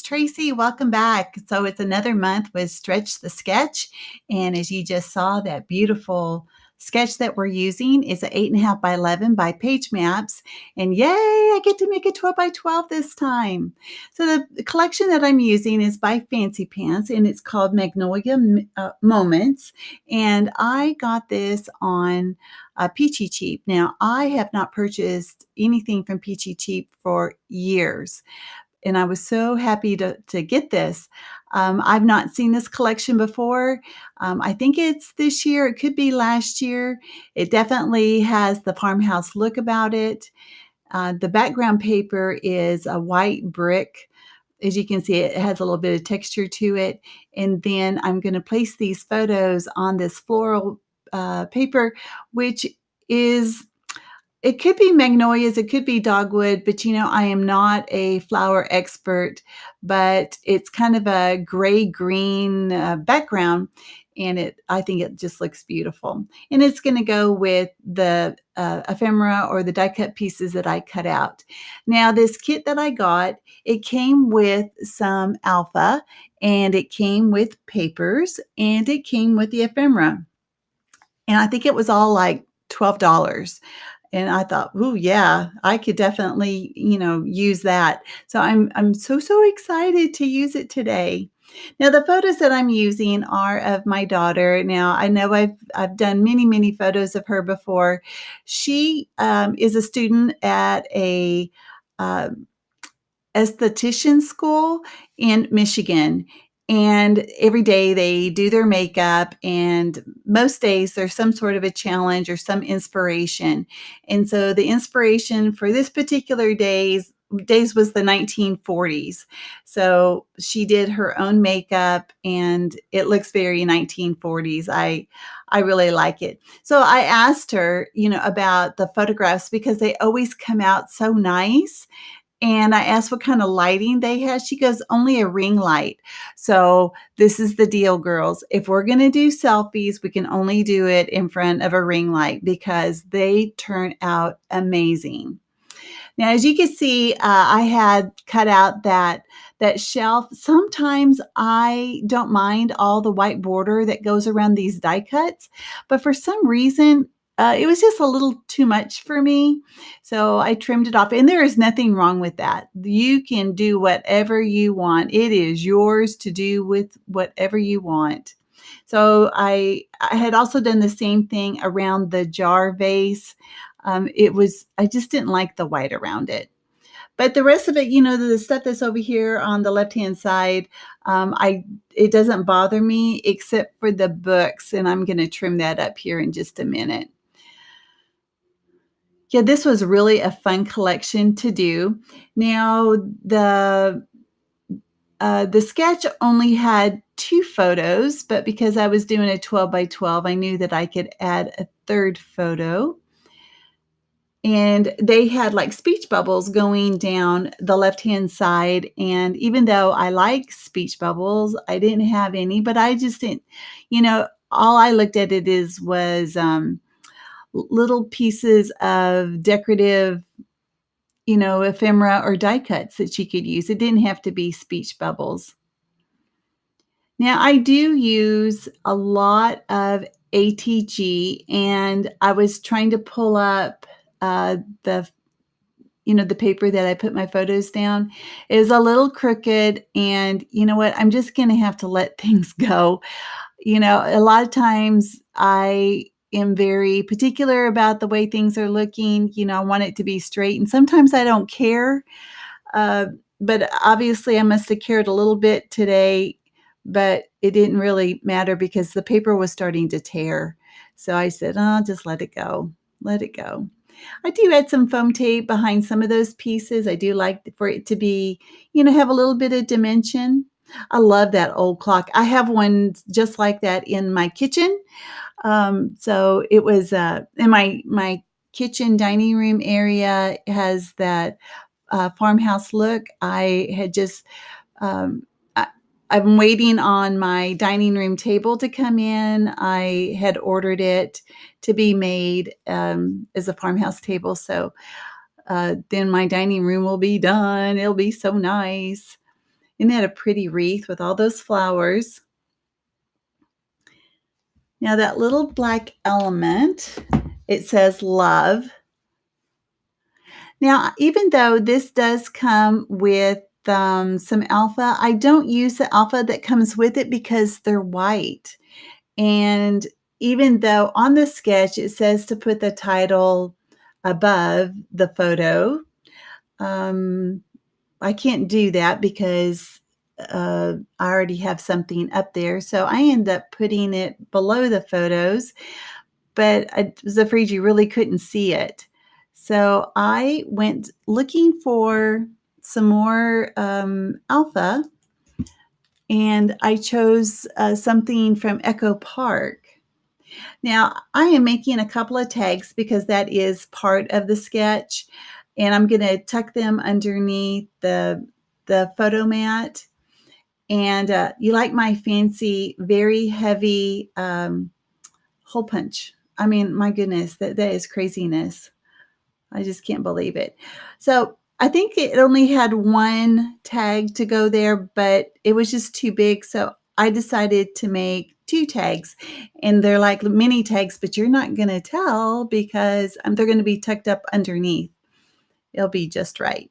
Tracy. Welcome back. So it's another month with Stretch the Sketch. And as you just saw, that beautiful sketch that we're using is an 8.5 by 11 by PageMaps. And yay, I get to make a 12 by 12 this time. So the collection that I'm using is by Fancy Pants, and it's called Magnolia Moments. And I got this on Peachy Cheap. Now, I have not purchased anything from Peachy Cheap for years, and I was so happy to get this. I've not seen this collection before. I think it's this year. It could be last year. It definitely has the farmhouse look about it. The background paper is a white brick. As you can see, it has a little bit of texture to it. And then I'm going to place these photos on this floral paper, which is, it could be magnolias, it could be dogwood, but I am not a flower expert, but it's kind of a gray-green background, and I think it just looks beautiful. And it's going to go with the ephemera or the die-cut pieces that I cut out. Now, this kit that I got, it came with some alpha, and it came with papers, and it came with the ephemera. And I think it was all like $12. And I thought, "Ooh, yeah, I could definitely, use that." So I'm so excited to use it today. Now, the photos that I'm using are of my daughter. Now, I know I've done many photos of her before. She is a student at a esthetician school in Michigan. And every day they do their makeup, and most days there's some sort of a challenge or some inspiration. And so the inspiration for this particular days was the 1940s. So she did her own makeup, and it looks very 1940s. I really like it. So I asked her, about the photographs because they always come out so nice. And I asked what kind of lighting they had. She goes, "Only a ring light." So this is the deal, girls. If we're going to do selfies, we can only do it in front of a ring light because they turn out amazing. Now, as you can see, I had cut out that shelf. Sometimes I don't mind all the white border that goes around these die cuts, but for some reason, it was just a little too much for me. So I trimmed it off, and there is nothing wrong with that. You can do whatever you want. It is yours to do with whatever you want. So I had also done the same thing around the jar vase. I just didn't like the white around it. But the rest of it, the stuff that's over here on the left-hand side, it doesn't bother me except for the books, and I'm going to trim that up here in just a minute. Yeah, this was really a fun collection to do. Now, the sketch only had 2 photos, but because I was doing a 12 by 12, I knew that I could add a third photo. And they had like speech bubbles going down the left-hand side. And even though I like speech bubbles, I didn't have any, but I just didn't, all I looked at it was little pieces of decorative, ephemera or die cuts that you could use. It didn't have to be speech bubbles. Now, I do use a lot of ATG, and I was trying to pull up the paper that I put my photos down. It is a little crooked, and you know what? I'm just going to have to let things go. A lot of times I am very particular about the way things are looking. I want it to be straight, and sometimes I don't care. But obviously I must have cared a little bit today, but it didn't really matter because the paper was starting to tear. So I said, "Oh, just let it go. Let it go." I do add some foam tape behind some of those pieces. I do like for it to be, have a little bit of dimension. I love that old clock. I have one just like that in my kitchen. So it was in my kitchen dining room area has that farmhouse look. I had just I'm waiting on my dining room table to come in. I had ordered it to be made as a farmhouse table. So then my dining room will be done. It'll be so nice. Isn't that a pretty wreath with all those flowers? Now that little black element, it says love. Now, even though this does come with some alpha, I don't use the alpha that comes with it because they're white. And even though on the sketch it says to put the title above the photo, um, I can't do that because I already have something up there. So I end up putting it below the photos, but I was afraid you really couldn't see it. So I went looking for some more alpha, and I chose something from Echo Park. Now, I am making a couple of tags because that is part of the sketch, and I'm going to tuck them underneath the photo mat. And you like my fancy, very heavy hole punch. I mean, my goodness, that is craziness. I just can't believe it. So I think it only had one tag to go there, but it was just too big. So I decided to make two tags, and they're like mini tags, but you're not going to tell because they're going to be tucked up underneath. It'll be just right.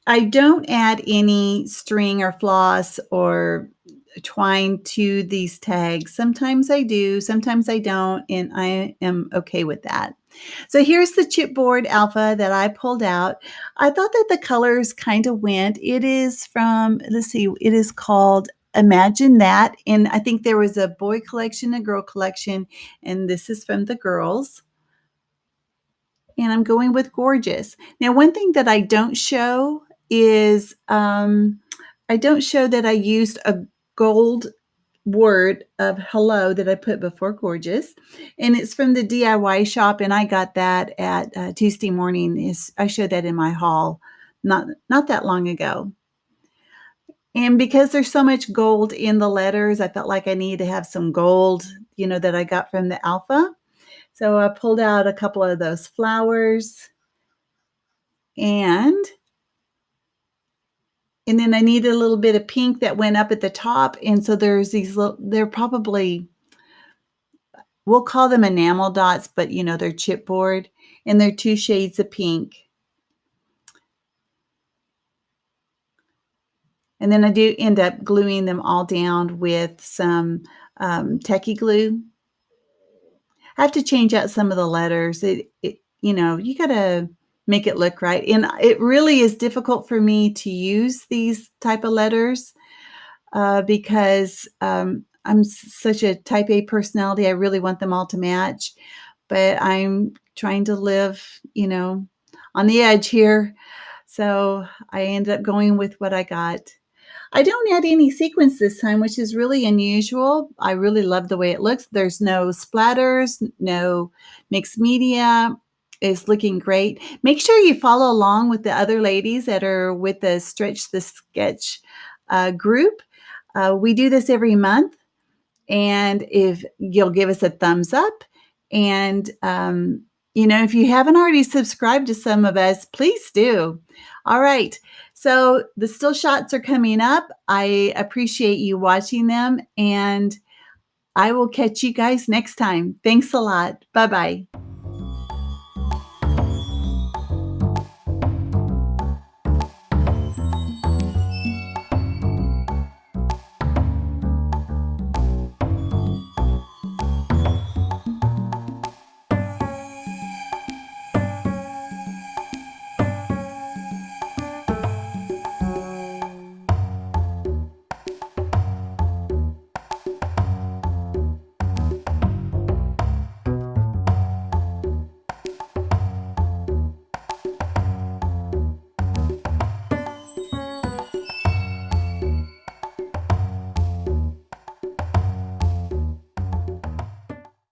I don't add any string or floss or twine to these tags. Sometimes I do, sometimes I don't, and I am okay with that. So here's the chipboard alpha that I pulled out. I thought that the colors kind of went. It is from, let's see, it is called Imagine That. And I think there was a boy collection, a girl collection, and this is from the girls. And I'm going with gorgeous. Now, one thing that I don't show is I don't show that I used a gold word of hello that I put before gorgeous, and it's from the DIY shop, and I got that at Tuesday morning. I showed that in my haul not that long ago. And because there's so much gold in the letters, I felt like I needed to have some gold, that I got from the alpha. So I pulled out a couple of those flowers, and then I needed a little bit of pink that went up at the top, and so there's these little, they're probably, we'll call them enamel dots, but they're chipboard, and they're two shades of pink. And then I do end up gluing them all down with some techie glue. I have to change out some of the letters. You got to make it look right. And it really is difficult for me to use these type of letters because I'm such a type A personality. I really want them all to match, but I'm trying to live, on the edge here. So I ended up going with what I got. I don't add any sequins this time, which is really unusual. I really love the way it looks. There's no splatters, no mixed media. It's looking great. Make sure you follow along with the other ladies that are with the Stretch the Sketch group. We do this every month, and if you'll give us a thumbs up, and if you haven't already subscribed to some of us, please do. All right. So the still shots are coming up. I appreciate you watching them, and I will catch you guys next time. Thanks a lot. Bye-bye.